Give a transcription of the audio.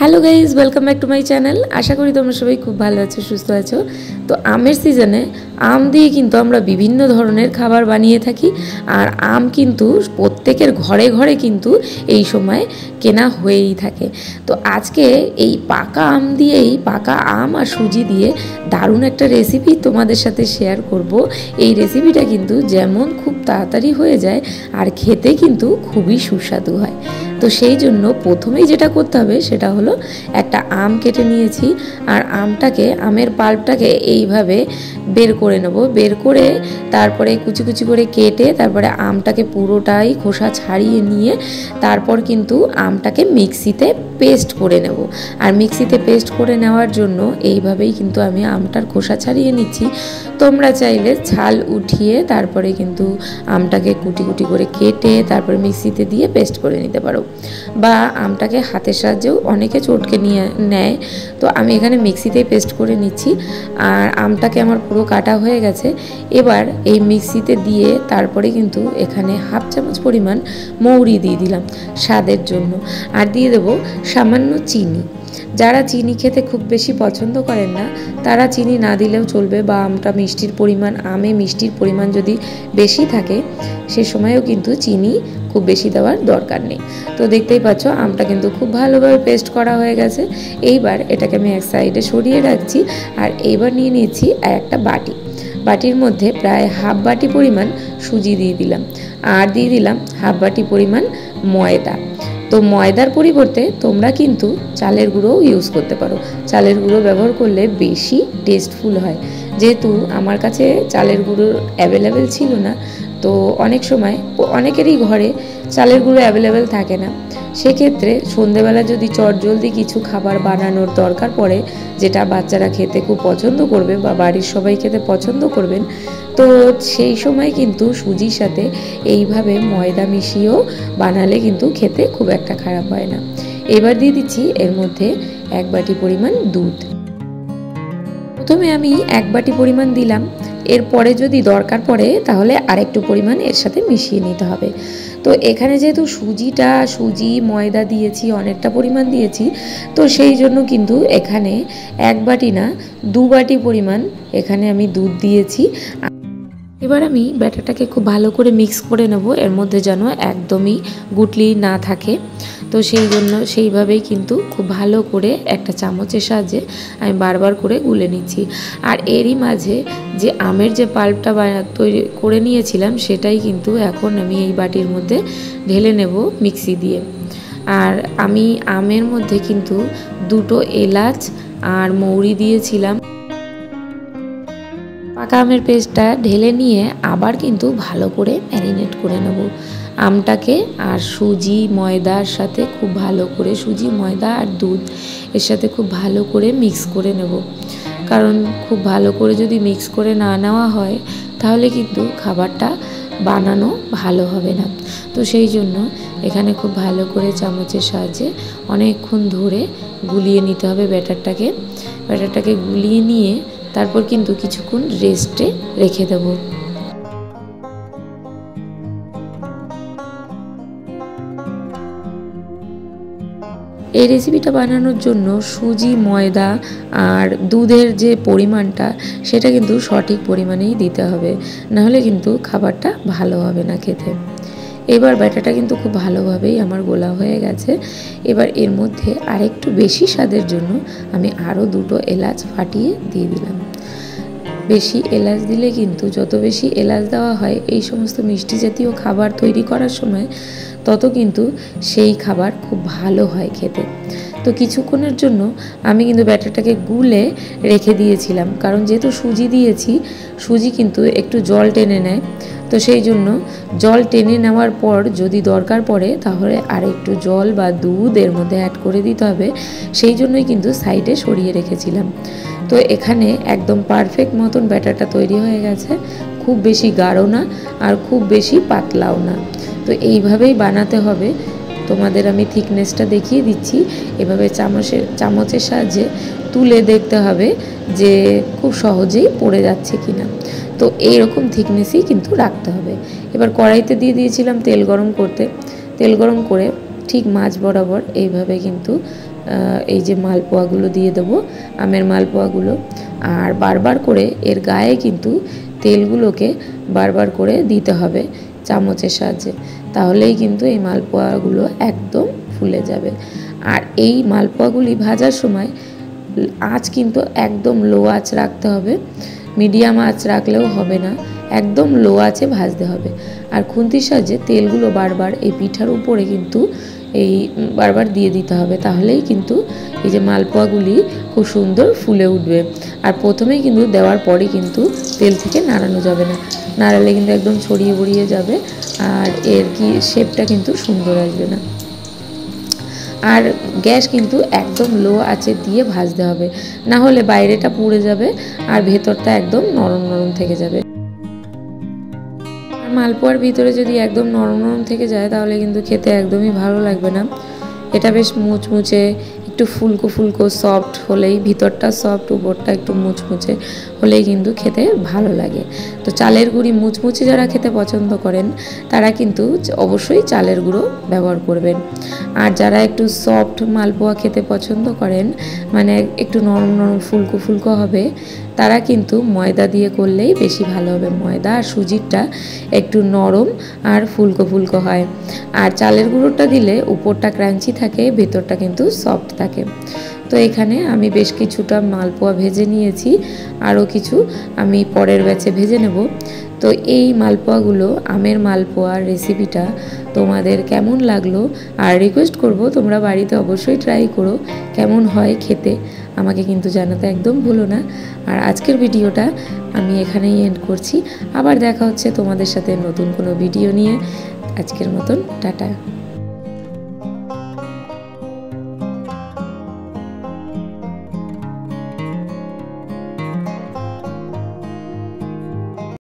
Hello guys, welcome back to my channel. আশা করি তোমরা সবাই খুব ভালো আছো, সুস্থ আছো। তো আমের সিজনে আম দিয়ে কিন্তু আমরা বিভিন্ন ধরনের খাবার বানিয়ে থাকি। আর আম কিন্তু প্রত্যেকের ঘরে ঘরে কিন্তু এই সময় কেনা হয়েই থাকে। তো আজকে এই পাকা আম দিয়েই, পাকা আম আর সুজি দিয়ে দারুণ একটা রেসিপি তোমাদের সাথে শেয়ার করব। এই রেসিপিটা কিন্তু যেমন খুব তাড়াতাড়ি হয়ে যায় আর খেতে কিন্তু খুবই সুস্বাদু হয়। তো সেই জন্য প্রথমেই যেটা করতে হবে সেটা হলো একটা আম কেটে নিয়েছি। আর আমের পাল্পটাকে এইভাবে বের করে নেব। বের করে তারপরে কুচি কুচি করে কেটে তারপরে আমটাকে পুরোটাই খোসা ছাড়িয়ে নিয়ে তারপর কিন্তু আমটাকে মিক্সিতে পেস্ট করে নেব। আর মিক্সিতে পেস্ট করে নেওয়ার জন্য এইভাবেই কিন্তু আমি আমটার খোসা ছাড়িয়ে নিচ্ছি। তোমরা চাইলে ছাল উঠিয়ে তারপরে কিন্তু আমটাকে কুটি কুটি করে কেটে তারপরে মিক্সিতে দিয়ে পেস্ট করে নিতে পারো, বা আমটাকে হাতের সাহায্যেও অনেকে চটকে নিয়ে নেয়। তো আমি এখানে মিক্সিতেই পেস্ট করে নিচ্ছি। আর আমটাকে আমার পুরো কাটা হয়ে গেছে। এবার এই মিক্সিতে দিয়ে তারপরে কিন্তু এখানে হাফ চামচ পরিমাণ মৌরি দিয়ে দিলাম স্বাদের জন্য। আর দিয়ে দেবো সামান্য চিনি। যারা চিনি খেতে খুব বেশি পছন্দ করেন না তারা চিনি না দিলেও চলবে, বা আমে মিষ্টির পরিমাণ যদি বেশি থাকে সে সময়ও কিন্তু চিনি খুব বেশি দেওয়ার দরকার নেই। তো দেখতেই পাচ্ছ আমটা কিন্তু খুব ভালোভাবে পেস্ট করা হয়ে গেছে। এইবার এটাকে আমি এক সাইডে সরিয়ে রাখছি। আর এইবার নিয়ে নিয়েছি একটা বাটির মধ্যে প্রায় হাফ বাটি পরিমাণ সুজি দিয়ে দিলাম। আর দিয়ে দিলাম হাফ বাটি পরিমাণ ময়দা। তো ময়দার পরিবর্তে তোমরা কিন্তু চালের গুঁড়োও ইউজ করতে পারো। চালের গুঁড়ো ব্যবহার করলে বেশি টেস্টফুল হয়। যেহেতু আমার কাছে চালের গুঁড়ো অ্যাভেলেবেল ছিল না, তো অনেক সময় অনেকেরই ঘরে চালের গুঁড়ো অ্যাভেলেবেল থাকে না, সেক্ষেত্রে সন্ধেবেলা যদি চটজলদি কিছু খাবার বানানোর দরকার পড়ে যেটা বাচ্চারা খেতে খুব পছন্দ করবে বা বাড়ির সবাই খেতে পছন্দ করবেন, তো সেই সময় কিন্তু সুজির সাথে এইভাবে ময়দা মিশিয়েও বানালে কিন্তু খেতে খুব একটা খারাপ হয় না। এবার দিয়ে দিচ্ছি এর মধ্যে এক বাটি পরিমাণ দুধ। প্রথমে আমি এক বাটি পরিমাণ দিলাম, এরপরে যদি দরকার পড়ে তাহলে আরেকটু পরিমাণ এর সাথে মিশিয়ে নিতে হবে। তো এখানে যেহেতু সুজি ময়দা দিয়েছি, অনেকটা পরিমাণ দিয়েছি, তো সেই জন্য কিন্তু এখানে এক বাটি না 2 বাটি পরিমাণ এখানে আমি দুধ দিয়েছি। এবার আমি ব্যাটারটাকে খুব ভালো করে মিক্স করে নেব, এর মধ্যে যেন একদমই গুটলি না থাকে। তো সেই জন্য সেইভাবেই কিন্তু খুব ভালো করে একটা চামচের সাহায্যে আমি বারবার করে গুলে নিচ্ছি। আর এরই মাঝে যে আমের যে পাল্পটা তৈরি করে নিয়েছিলাম সেটাই কিন্তু এখন আমি এই বাটির মধ্যে ঢেলে নেব মিক্সি দিয়ে। আর আমি আমের মধ্যে কিন্তু 2টো এলাচ আর মৌরি দিয়েছিলাম। পাকা আমের পেস্টটা ঢেলে নিয়ে আবার কিন্তু ভালো করে ম্যারিনেট করে নেব আমটাকে। আর সুজি ময়দার সাথে খুব ভালো করে, সুজি ময়দা আর দুধ এর সাথে খুব ভালো করে মিক্স করে নেব। কারণ খুব ভালো করে যদি মিক্স করে না নেওয়া হয় তাহলে কিন্তু খাবারটা বানানো ভালো হবে না। তো সেই জন্য এখানে খুব ভালো করে চামচের সাহায্যে অনেকক্ষণ ধরে গুলিয়ে নিতে হবে ব্যাটারটাকে গুলিয়ে নিয়ে তারপর কিন্তু কিছুক্ষণ রেস্টে রেখে দেব। এই রেসিপিটা বানানোর জন্য সুজি ময়দা আর দুধের যে পরিমাণটা সেটা কিন্তু সঠিক পরিমাণেই দিতে হবে, নাহলে কিন্তু খাবারটা ভালো হবে না খেতে। এবার ব্যাটারটা কিন্তু খুব ভালোভাবেই আমার গোলা হয়ে গেছে। এবার এর মধ্যে আরেকটু বেশি স্বাদের জন্য আমি আরও 2টো এলাচ ফাটিয়ে দিয়ে দিলাম। বেশি এলাচ দিলে কিন্তু, যত বেশি এলাচ দেওয়া হয় এই সমস্ত মিষ্টি জাতীয় খাবার তৈরি করার সময়, তত কিন্তু সেই খাবার খুব ভালো হয় খেতে। তো কিছুক্ষণের জন্য আমি কিন্তু ব্যাটারটাকে গুলে রেখে দিয়েছিলাম, কারণ যেহেতু সুজি দিয়েছি, সুজি কিন্তু একটু জল টেনে নেয়। তো সেই জন্য জল টেনে নেওয়ার পর যদি দরকার পড়ে তাহলে আর একটু জল বা দুধ এর মধ্যে অ্যাড করে দিতে হবে। সেই জন্যই কিন্তু সাইডে সরিয়ে রেখেছিলাম। তো এখানে একদম পারফেক্ট মতন ব্যাটারটা তৈরি হয়ে গেছে, খুব বেশি গাঢ় না আর খুব বেশি পাতলাও না। তো এইভাবেই বানাতে হবে। তোমাদের আমি থিকনেসটা দেখিয়ে দিচ্ছি। এভাবে চামচের সাহায্যে তুলে দেখতে হবে যে খুব সহজেই পড়ে যাচ্ছে কিনা। তো এইরকম থিকনেসই কিন্তু রাখতে হবে। এবার কড়াইতে দিয়ে দিয়েছিলাম তেল গরম করে ঠিক মাঝ বরাবর এইভাবে কিন্তু এই যে মালপোয়াগুলো দিয়ে দেবো, আমের মালপোয়াগুলো। আর বারবার করে এর গায়ে কিন্তু তেলগুলোকে বারবার করে দিতে হবে চামচের সাহায্যে, তাহলেই কিন্তু এই মালপোয়াগুলো একদম ফুলে যাবে। আর এই মালপোয়াগুলি ভাজার সময় আঁচ কিন্তু একদম লো আঁচ রাখতে হবে, মিডিয়াম আঁচ রাখলেও হবে না, একদম লো আঁচে ভাজতে হবে। আর খুন্তির সাহায্যে তেলগুলো বারবার এই পিঠার উপরে কিন্তু এই বারবার দিয়ে দিতে হবে, তাহলেই কিন্তু এই যে মালপোয়াগুলি খুব সুন্দর ফুলে উঠবে। আর প্রথমেই কিন্তু দেওয়ার পরে কিন্তু তেল থেকে নাড়ানো যাবে না, নাড়ালে কিন্তু একদম ছড়িয়ে বড়িয়ে যাবে আর এর কি শেপটা কিন্তু সুন্দর আসবে না। আর গ্যাস কিন্তু একদম লো আঁচে দিয়ে ভাজতে হবে, না হলে বাইরেটা পুড়ে যাবে আর ভেতরটা একদম নরম নরম থেকে যাবে। মালপোয়ার ভিতরে যদি একদম নরম নরম থেকে যায় তাহলে কিন্তু খেতে একদমই ভালো লাগবে না। এটা বেশ মুচমুচে একটু ফুলকো ফুলকো সফট হলেই, ভিতরটা সফট উপরটা একটু মুচমুচে হলেই কিন্তু খেতে ভালো লাগে। তো চালের গুঁড়ি মুচমুচে যারা খেতে পছন্দ করেন তারা কিন্তু অবশ্যই চালের গুঁড়ো ব্যবহার করবেন। আর যারা একটু সফট মালপোয়া খেতে পছন্দ করেন, মানে একটু নরম নরম ফুলকো ফুলকো হবে, তারা কিন্তু ময়দা দিয়ে করলেই বেশি ভালো হবে। ময়দা আর সুজিটা একটু নরম আর ফুলকো ফুলকো হয়, আর চালের গুঁড়োটা দিলে উপরটা ক্রাঞ্চি থাকে, ভেতরটা কিন্তু সফট থাকে। তো এখানে আমি বেশ কিছুটা মালপোয়া ভেজে নিয়েছি, আরও কিছু আমি পরের ব্যাচে ভেজে নেব। তো এই মালপোয়াগুলো, আমের মালপোয়ার রেসিপিটা তোমাদের কেমন লাগলো, আর রিকোয়েস্ট করব তোমরা বাড়িতে অবশ্যই ট্রাই করো, কেমন হয় খেতে আমাকে কিন্তু জানাতে একদম ভুলো না। আর আজকের ভিডিওটা আমি এখানেই এন্ড করছি, আবার দেখা হচ্ছে তোমাদের সাথে নতুন কোনো ভিডিও নিয়ে। আজকের মতন টাটা।